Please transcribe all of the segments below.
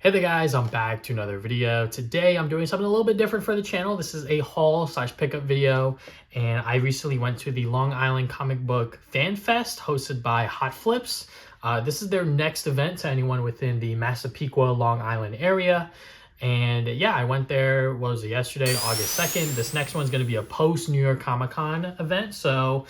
Hey there guys, I'm back to another video. Today I'm doing something a little bit different for the channel. This is a haul slash pickup video, and I recently went to the Long Island Comic Book FanFest hosted by Hot Flips. This is their next event to anyone within the Massapequa, Long Island area. And yeah, I went there, what was it, yesterday, August 2nd. This next one's going to be a post New York Comic Con event. So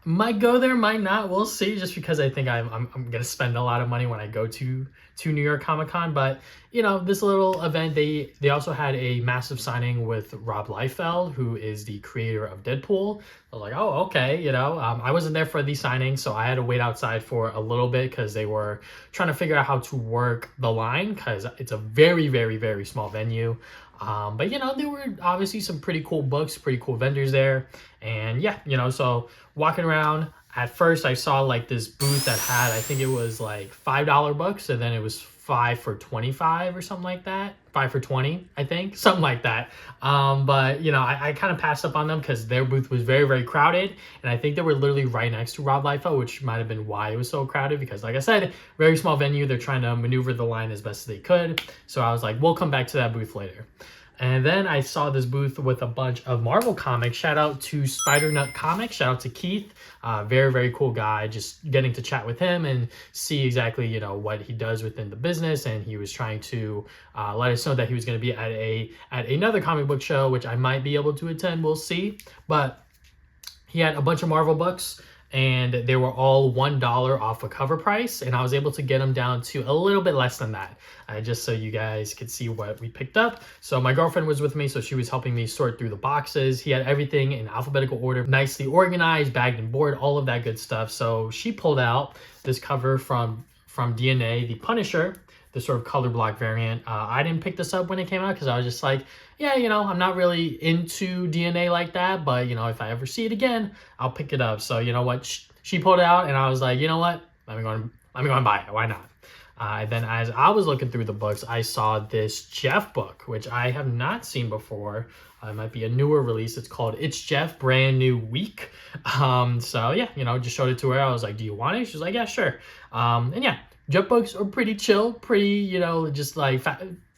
might go there, might not. We'll see. Just because I think I'm gonna spend a lot of money when I go to New York Comic Con. But you know, this little event, they also had a massive signing with Rob Liefeld, who is the creator of Deadpool. I was like, oh, okay. You know, I wasn't there for the signing, so I had to wait outside for a little bit because they were trying to figure out how to work the line because it's a very, very, very small venue. But you know, there were obviously some pretty cool books, pretty cool vendors there. And yeah, you know, so walking around, at first I saw like this booth that had, I think it was like $5 books, and then it was 5 for 25 or something like that. 5 for 20, I think, something like that. But you know, I kind of passed up on them because their booth was very, very crowded. And I think they were literally right next to Rob Liefeld, which might have been why it was so crowded, because like I said, very small venue. They're trying to maneuver the line as best as they could. So I was like, we'll come back to that booth later. And then I saw this booth with a bunch of Marvel comics. Shout out to Spider Nut Comics. Shout out to Keith. Very, very cool guy. Just getting to chat with him and see exactly, you know, what he does within the business. And he was trying to let us know that he was going to be at another comic book show, which I might be able to attend. We'll see. But he had a bunch of Marvel books, and they were all $1 off a cover price, and I was able to get them down to a little bit less than that, just so you guys could see what we picked up. So my girlfriend was with me, so she was helping me sort through the boxes. He had everything in alphabetical order, nicely organized, bagged and board, all of that good stuff. So she pulled out this cover from DNA, the Punisher, the sort of color block variant. I didn't pick this up when it came out because I was just like, yeah, you know, I'm not really into DNA like that, but you know, if I ever see it again, I'll pick it up. So you know what, she pulled it out, and I was like, you know what, let me go and buy it. Why not? Then as I was looking through the books, I saw this Jeff book, which I have not seen before. It might be a newer release. It's called It's Jeff, Brand New Week. So yeah, you know, just showed it to her. I was like, do you want it? She was like, yeah, sure. And yeah, Jeff books are pretty chill, pretty, you know, just like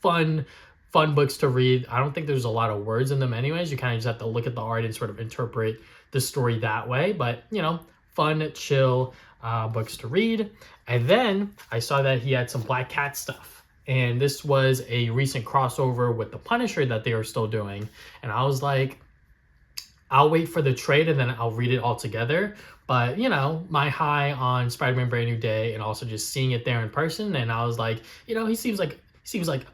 fun books to read. I don't think there's a lot of words in them anyways. You kind of just have to look at the art and sort of interpret the story that way. But, you know, fun, chill books to read. And then I saw that he had some Black Cat stuff. And this was a recent crossover with the Punisher that they are still doing. And I was like, I'll wait for the trade and then I'll read it all together. But, you know, my high on Spider-Man Brand New Day and also just seeing it there in person. And I was like, you know, he seems like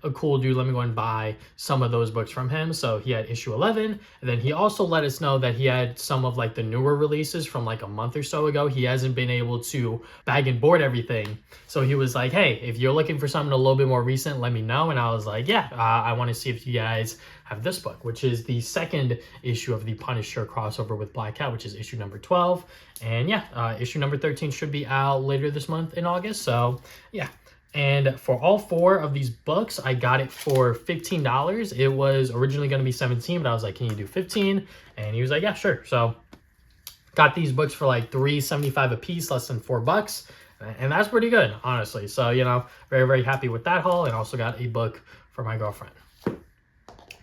a cool dude. Let me go and buy some of those books from him. So he had issue 11. And then he also let us know that he had some of like the newer releases from like a month or so ago. He hasn't been able to bag and board everything. So he was like, hey, if you're looking for something a little bit more recent, let me know. And I was like, yeah, I want to see if you guys have this book, which is the second issue of the Punisher crossover with Black Cat, which is issue number 12. And yeah, issue number 13 should be out later this month in August. So yeah. And for all 4 of these books, I got it for $15. It was originally going to be $17, but I was like, can you do 15? And he was like, yeah, sure. So got these books for like $3.75 a piece, less than $4. And that's pretty good, honestly. So, you know, very, very happy with that haul. And also got a book for my girlfriend.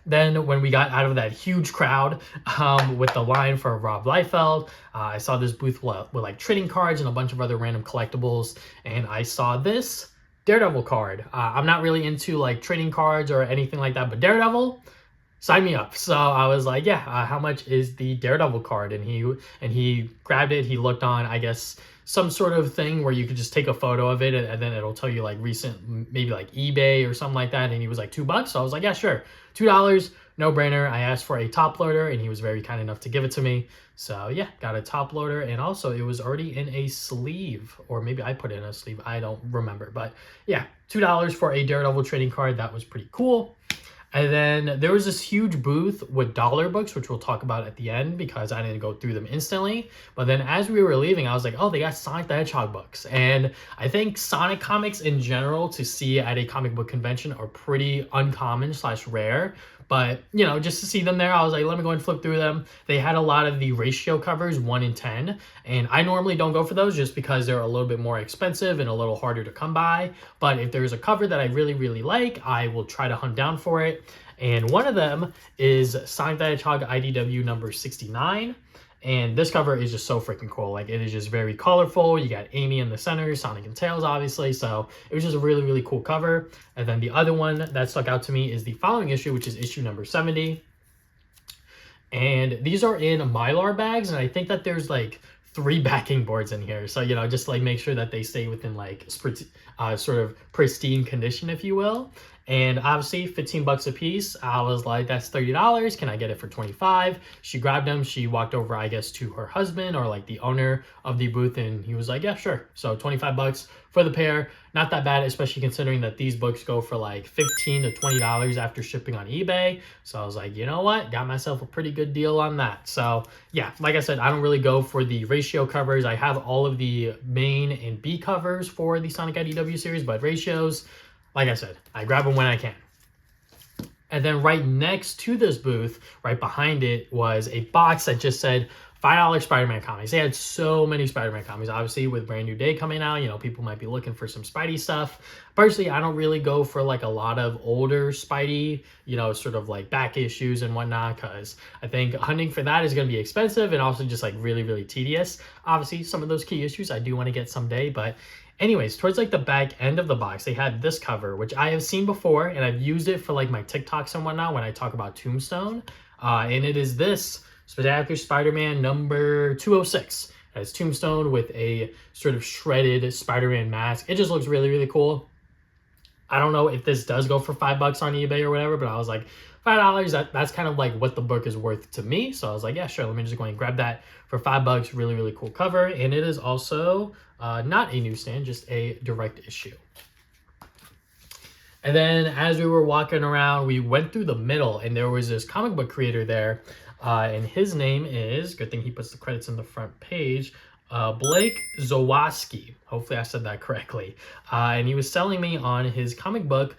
Then when we got out of that huge crowd with the line for Rob Liefeld, I saw this booth with like trading cards and a bunch of other random collectibles. And I saw this Daredevil card. I'm not really into like trading cards or anything like that, but Daredevil, sign me up. So I was like, yeah, how much is the Daredevil card? And he grabbed it. He looked on, I guess, some sort of thing where you could just take a photo of it and then it'll tell you like recent, maybe like eBay or something like that. And he was like $2. So I was like, yeah, sure. $2, no brainer. I asked for a top loader and he was very kind enough to give it to me. So yeah, got a top loader, and also it was already in a sleeve, or maybe I put it in a sleeve. I don't remember, but yeah, $2 for a Daredevil trading card. That was pretty cool. And then there was this huge booth with dollar books, which we'll talk about at the end because I didn't go through them instantly. But then as we were leaving, I was like, oh, they got Sonic the Hedgehog books. And I think Sonic comics in general to see at a comic book convention are pretty uncommon / rare. But, you know, just to see them there, I was like, let me go and flip through them. They had a lot of the ratio covers, 1 in 10. And I normally don't go for those just because they're a little bit more expensive and a little harder to come by. But if there's a cover that I really, really like, I will try to hunt down for it. And one of them is Sonic the Hedgehog IDW number 69. And this cover is just so freaking cool. Like, it is just very colorful. You got Amy in the center, Sonic and Tails, obviously. So it was just a really, really cool cover. And then the other one that stuck out to me is the following issue, which is issue number 70. And these are in Mylar bags. And I think that there's like 3 backing boards in here. So, you know, just like make sure that they stay within like sort of pristine condition, if you will. And obviously 15 bucks a piece. I was like, that's $30. Can I get it for 25? She grabbed them. She walked over, I guess, to her husband or like the owner of the booth. And he was like, yeah, sure. So 25 bucks for the pair. Not that bad, especially considering that these books go for like $15 to $20 after shipping on eBay. So I was like, you know what? Got myself a pretty good deal on that. So yeah, like I said, I don't really go for the ratio covers. I have all of the main and B covers for the Sonic IDW series, but ratios, like I said, I grab them when I can. And then right next to this booth, right behind it, was a box that just said $5 Spider-Man comics. They had so many Spider-Man comics. Obviously, with Brand New Day coming out, you know, people might be looking for some Spidey stuff. Personally, I don't really go for like a lot of older Spidey, you know, sort of like back issues and whatnot, because I think hunting for that is going to be expensive and also just like really, really tedious. Obviously, some of those key issues I do want to get someday, but anyways, towards like the back end of the box, they had this cover, which I have seen before, and I've used it for like my TikToks and whatnot when I talk about Tombstone. And it is this Spectacular Spider-Man number 206. It's Tombstone with a sort of shredded Spider-Man mask. It just looks really, really cool. I don't know if this does go for $5 on eBay or whatever, but I was like, $5, that's kind of like what the book is worth to me. So I was like, yeah, sure, let me just go and grab that for $5. Really, really cool cover. And it is also not a newsstand, just a direct issue. And then as we were walking around, we went through the middle and there was this comic book creator there. And his name is, good thing he puts the credits in the front page, Blake Zawaski. Hopefully I said that correctly. And he was selling me on his comic book,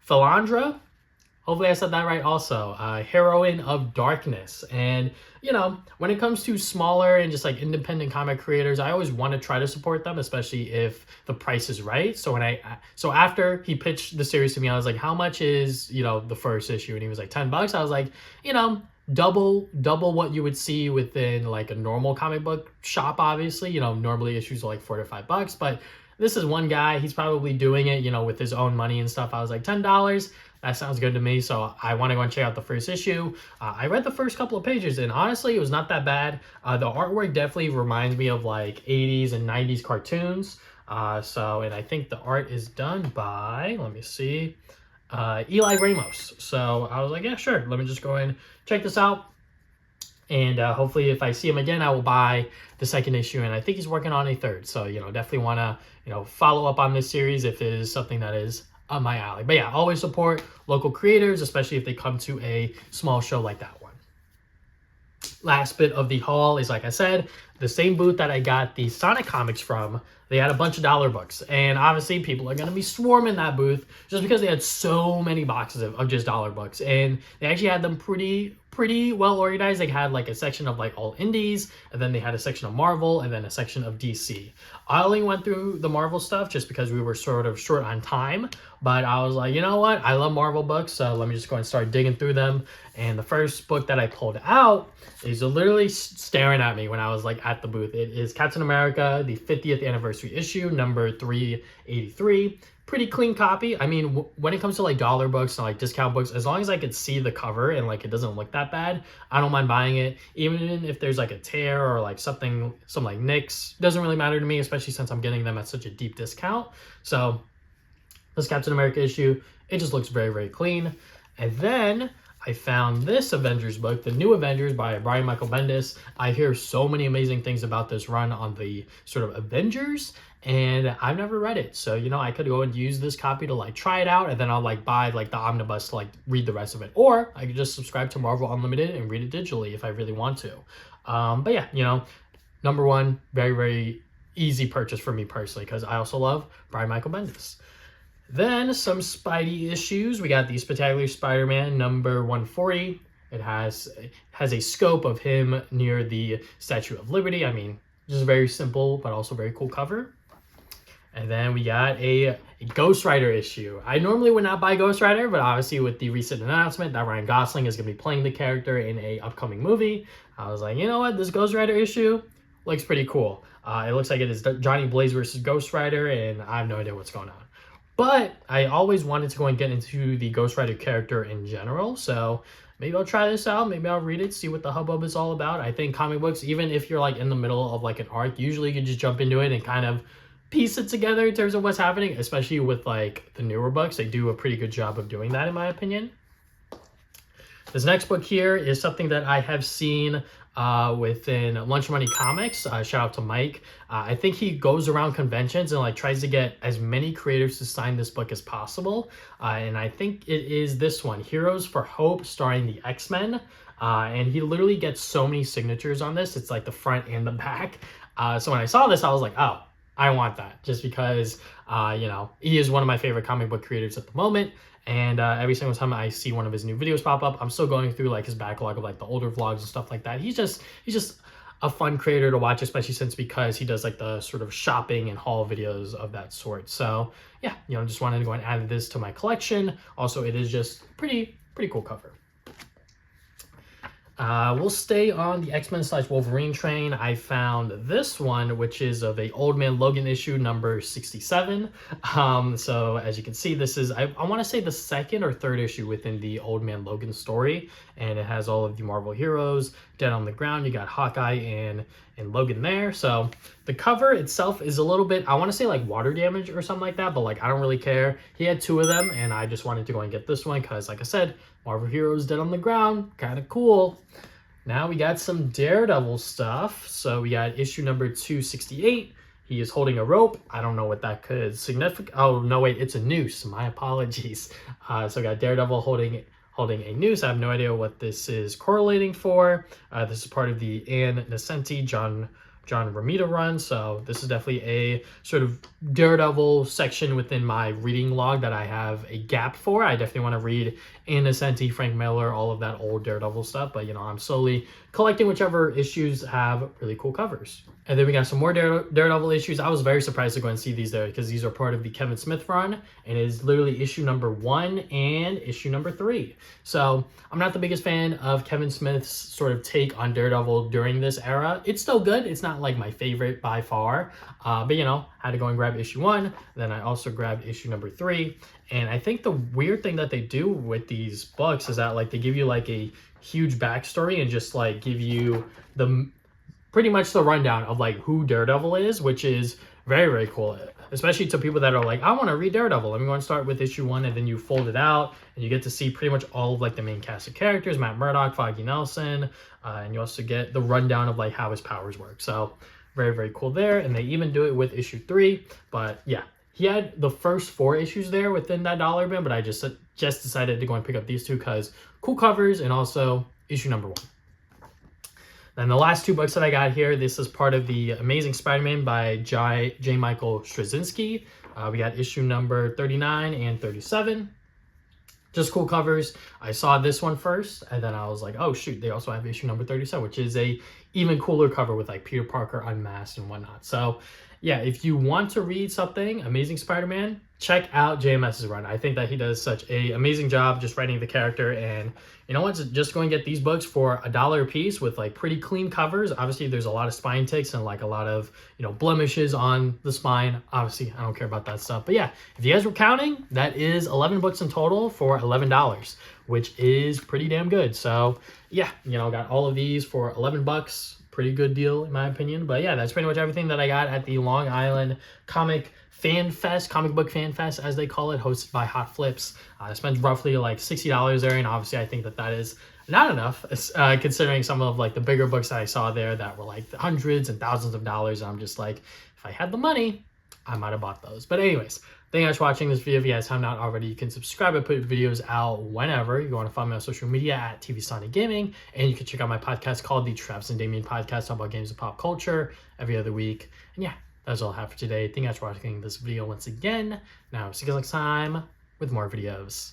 Philandra. Hopefully I said that right also. Heroine of Darkness. And, you know, when it comes to smaller and just like independent comic creators, I always want to try to support them, especially if the price is right. So so after he pitched the series to me, I was like, how much is, you know, the first issue? And he was like, $10. I was like, you know, double what you would see within like a normal comic book shop, obviously. You know, normally issues are like $4 to $5, but this is one guy, he's probably doing it, you know, with his own money and stuff. I was like, $10, that sounds good to me. So I want to go and check out the first issue. I read the first couple of pages and honestly, it was not that bad. The artwork definitely reminds me of like 80s and 90s cartoons. And I think the art is done by, let me see, Eli Ramos. So I was like, yeah, sure. Let me just go and check this out. And hopefully if I see him again, I will buy the second issue. And I think he's working on a third. So, you know, definitely want to, you know, follow up on this series if it is something that is up my alley. But yeah, always support local creators, especially if they come to a small show like that one. Last bit of the haul is, like I said, the same booth that I got the Sonic comics from. They had a bunch of dollar books. And obviously people are going to be swarming that booth just because they had so many boxes of just dollar books. And they actually had them pretty well organized. They had like a section of like all indies, and then they had a section of Marvel, and then a section of DC. I only went through the Marvel stuff just because we were sort of short on time, but I was like, you know what? I love Marvel books, so let me just go and start digging through them. And the first book that I pulled out is literally staring at me when I was like at the booth. It is Captain America, the 50th anniversary issue, number 383. Pretty clean copy. I mean, when it comes to like dollar books and like discount books, as long as I could see the cover and like it doesn't look that bad, I don't mind buying it. Even if there's like a tear or like some like nicks, doesn't really matter to me, especially since I'm getting them at such a deep discount. So this Captain America issue, it just looks very, very clean. And then I found this Avengers book, The New Avengers by Brian Michael Bendis. I hear so many amazing things about this run on the sort of Avengers, and I've never read it. So, you know, I could go and use this copy to like try it out, and then I'll like buy like the omnibus to like read the rest of it. Or I could just subscribe to Marvel Unlimited and read it digitally if I really want to. But yeah, you know, number one, very, very easy purchase for me personally, because I also love Brian Michael Bendis. Then some Spidey issues. We got the Spectacular Spider-Man number 140. It has a scope of him near the Statue of Liberty. I mean, just very simple, but also very cool cover. And then we got a Ghost Rider issue. I normally would not buy Ghost Rider, but obviously with the recent announcement that Ryan Gosling is going to be playing the character in a upcoming movie, I was like, you know what, this Ghost Rider issue looks pretty cool. It looks like it is Johnny Blaze versus Ghost Rider, and I have no idea what's going on. But I always wanted to go and get into the Ghost Rider character in general, so maybe I'll try this out. Maybe I'll read it, see what the hubbub is all about. I think comic books, even if you're like in the middle of like an arc, usually you can just jump into it and kind of piece it together in terms of what's happening, especially with like the newer books. They do a pretty good job of doing that, in my opinion. This next book here is something that I have seen within Lunch Money Comics. Shout out to Mike. I think he goes around conventions and like tries to get as many creators to sign this book as possible. And I think it is this one, Heroes for Hope, starring the X-Men. And he literally gets so many signatures on this. It's like the front and the back. So when I saw this, I was like, oh, I want that, just because, you know, he is one of my favorite comic book creators at the moment. And every single time I see one of his new videos pop up, I'm still going through like his backlog of like the older vlogs and stuff like that. He's just a fun creator to watch, especially because he does like the sort of shopping and haul videos of that sort. So yeah, you know, just wanted to go and add this to my collection. Also, it is just pretty cool cover. We'll stay on the X-Men / Wolverine train. I found this one, which is of a Old Man Logan issue number 67. So as you can see, this is, I want to say the second or third issue within the Old Man Logan story. And it has all of the Marvel heroes dead on the ground. You got Hawkeye and Logan there. So the cover itself is a little bit, I want to say like water damage or something like that, but like I don't really care. He had two of them and I just wanted to go and get this one because like I said, Marvel heroes dead on the ground, kind of cool. Now we got some Daredevil stuff. So we got issue number 268. He is holding a rope. I don't know what that could signify. Oh, no, wait, it's a noose. My apologies. So we got Daredevil holding a noose. I have no idea what this is correlating for. This is part of the Ann Nesenti, John Romita run. So this is definitely a sort of Daredevil section within my reading log that I have a gap for. I definitely want to read Ann Nesenti, Frank Miller, all of that old Daredevil stuff. But, you know, I'm slowly collecting whichever issues have really cool covers. And then we got some more Daredevil issues. I was very surprised to go and see these there because these are part of the Kevin Smith run. And it is literally issue number 1 and issue number 3. So I'm not the biggest fan of Kevin Smith's sort of take on Daredevil during this era. It's still good. It's not like my favorite by far. But, you know, I had to go and grab issue 1. Then I also grabbed issue number 3. And I think the weird thing that they do with these books is that like they give you like a huge backstory and just like give you the pretty much the rundown of like who Daredevil is, which is very cool, especially to people that are like, I want to read Daredevil. Let me go and start with issue 1, and then you fold it out and you get to see pretty much all of like the main cast of characters, Matt Murdock, Foggy Nelson, and you also get the rundown of like how his powers work. So very cool there. And they even do it with issue 3. But yeah, he had the first 4 issues there within that dollar bin, but I just decided to go and pick up these 2 because cool covers and also issue number 1. Then the last 2 books that I got here, this is part of the Amazing Spider-Man by J. Michael Straczynski. We got issue number 39 and 37. Just cool covers. I saw this one first, and then I was like, oh shoot, they also have issue number 37, which is a even cooler cover with like Peter Parker unmasked and whatnot. So yeah, if you want to read something, Amazing Spider-Man, check out JMS's run. I think that he does such an amazing job just writing the character. And you know what? Just go and get these books for $1 a piece with like pretty clean covers. Obviously, there's a lot of spine ticks and like a lot of, you know, blemishes on the spine. Obviously, I don't care about that stuff. But yeah, if you guys were counting, that is 11 books in total for $11, which is pretty damn good. So yeah, you know, got all of these for 11 bucks. Pretty good deal in my opinion. But yeah, that's pretty much everything that I got at the Long Island Comic FanFest, Comic Book FanFest as they call it, hosted by Hot Flips. I spent roughly like $60 there, and obviously I think that that is not enough considering some of like the bigger books that I saw there that were like hundreds and thousands of dollars. I'm just like, if I had the money, I might have bought those. But anyways, thank you guys for watching this video. If you guys have not already, you can subscribe. I put videos out whenever. You want to follow me on social media at TV Sonic Gaming, and you can check out my podcast called the Travis and Damien Podcast, talk about games and pop culture every other week. And yeah, That's all I have for today. Thank you guys for watching this video once again. Now, see you guys next time with more videos.